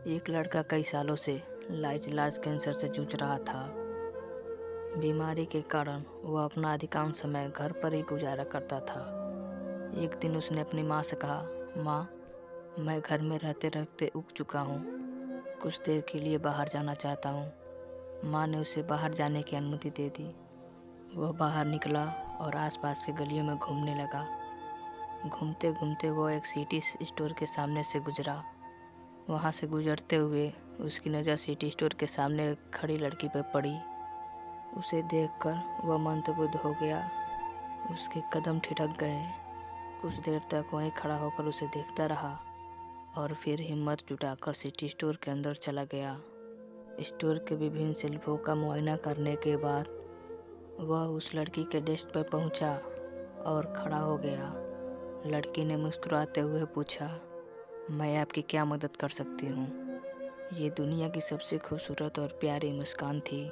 एक लड़का कई सालों से लाइलाज कैंसर से जूझ रहा था। बीमारी के कारण वह अपना अधिकांश समय घर पर ही गुजारा करता था। एक दिन उसने अपनी माँ से कहा, माँ, मैं घर में रहते रहते ऊब चुका हूँ, कुछ देर के लिए बाहर जाना चाहता हूँ। माँ ने उसे बाहर जाने की अनुमति दे दी। वह बाहर निकला और आसपास के गलियों में घूमने लगा। घूमते घूमते वह एक सिटी स्टोर के सामने से गुजरा। वहाँ से गुजरते हुए उसकी नज़र सिटी स्टोर के सामने खड़ी लड़की पर पड़ी। उसे देखकर वह मंत्रमुग्ध हो गया। उसके कदम ठिठक गए। कुछ देर तक वहीं खड़ा होकर उसे देखता रहा और फिर हिम्मत जुटाकर सिटी स्टोर के अंदर चला गया। स्टोर के विभिन्न शिल्पों का मुआयना करने के बाद वह उस लड़की के डेस्क पर पहुंचा और खड़ा हो गया। लड़की ने मुस्कुराते हुए पूछा, मैं आपकी क्या मदद कर सकती हूँ? ये दुनिया की सबसे खूबसूरत और प्यारी मुस्कान थी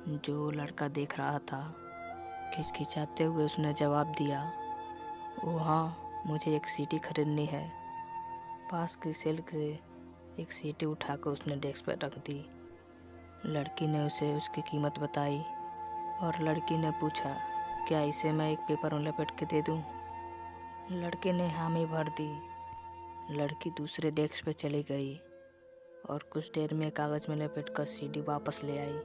जो लड़का देख रहा था। खिचखिचाते हुए उसने जवाब दिया, ओ हाँ, मुझे एक सीटी खरीदनी है। पास की सेल्फ से एक सीटी उठाकर उसने डेस्क पर रख दी। लड़की ने उसे उसकी कीमत बताई और लड़की ने पूछा, क्या इसे मैं एक पेपर में लपेट के दे दूँ? लड़के ने हामी भर दी। लड़की दूसरे डेस्क पर चली गई और कुछ देर में कागज़ में लपेटकर सीडी वापस ले आई।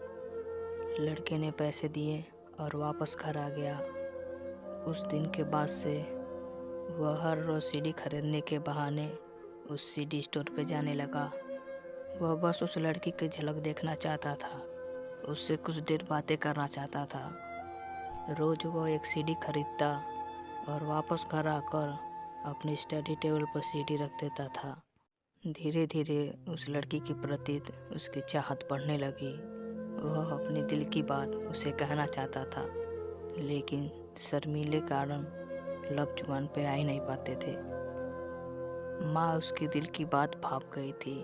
लड़के ने पैसे दिए और वापस घर आ गया। उस दिन के बाद से वह हर रोज़ सीडी खरीदने के बहाने उस सीडी स्टोर पे जाने लगा। वह बस उस लड़की की झलक देखना चाहता था, उससे कुछ देर बातें करना चाहता था। रोज़ वह एक सीडी खरीदता और वापस घर आकर अपनी स्टडी टेबल पर सीडी रख देता था। धीरे धीरे उस लड़की के प्रति उसकी चाहत बढ़ने लगी। वह अपने दिल की बात उसे कहना चाहता था, लेकिन शर्मीले कारण लफ्ज़ जुबान पे आ ही नहीं पाते थे। माँ उसके दिल की बात भाप गई थी।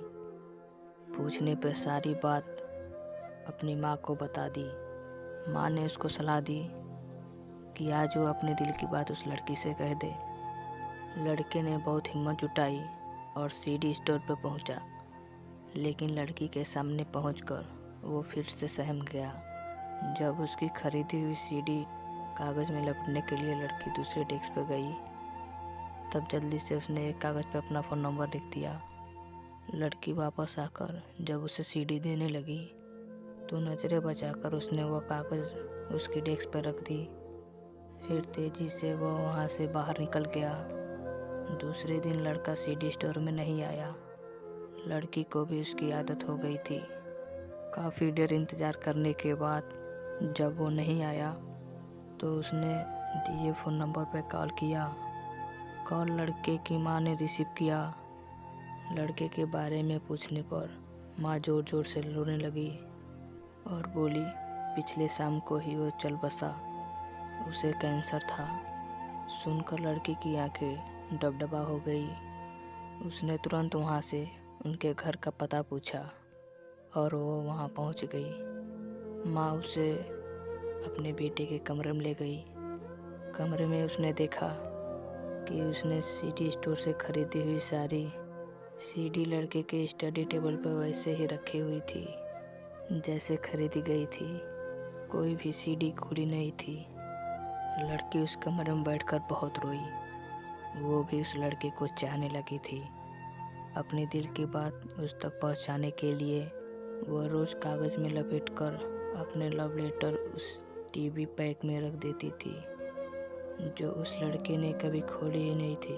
पूछने पर सारी बात अपनी माँ को बता दी। माँ ने उसको सलाह दी कि आज वो अपने दिल की बात उस लड़की से कह दे। लड़के ने बहुत हिम्मत जुटाई और सीडी स्टोर पर पहुंचा, लेकिन लड़की के सामने पहुंचकर वो फिर से सहम गया। जब उसकी खरीदी हुई सीडी कागज़ में लपेटने के लिए लड़की दूसरे डेस्क पर गई, तब जल्दी से उसने एक कागज़ पर अपना फ़ोन नंबर लिख दिया। लड़की वापस आकर जब उसे सीडी देने लगी तो नज़रें बचाकर उसने वह कागज़ उसकी डेस्क पर रख दी। फिर तेज़ी से वह वहाँ से बाहर निकल गया। दूसरे दिन लड़का सीडी स्टोर में नहीं आया। लड़की को भी उसकी आदत हो गई थी। काफ़ी देर इंतज़ार करने के बाद जब वो नहीं आया तो उसने दिए फ़ोन नंबर पर कॉल किया। कॉल लड़के की माँ ने रिसीव किया। लड़के के बारे में पूछने पर माँ ज़ोर ज़ोर से रोने लगी और बोली, पिछले शाम को ही वो चल बसा, उसे कैंसर था। सुनकर लड़की की आंखें डबडबा हो गई। उसने तुरंत वहाँ से उनके घर का पता पूछा और वो वहाँ पहुँच गई। माँ उसे अपने बेटे के कमरे में ले गई। कमरे में उसने देखा कि उसने सीडी स्टोर से खरीदी हुई सारी सीडी लड़के के स्टडी टेबल पर वैसे ही रखी हुई थी जैसे खरीदी गई थी। कोई भी सीडी खुली नहीं थी। लड़की उस कमरे में बैठकर बहुत रोई। वो भी उस लड़के को चाहने लगी थी। अपने दिल की बात उस तक पहुंचाने के लिए वह रोज़ कागज़ में लपेटकर अपने लव लेटर उस टीवी पैक में रख देती थी जो उस लड़के ने कभी खोली ही नहीं थी।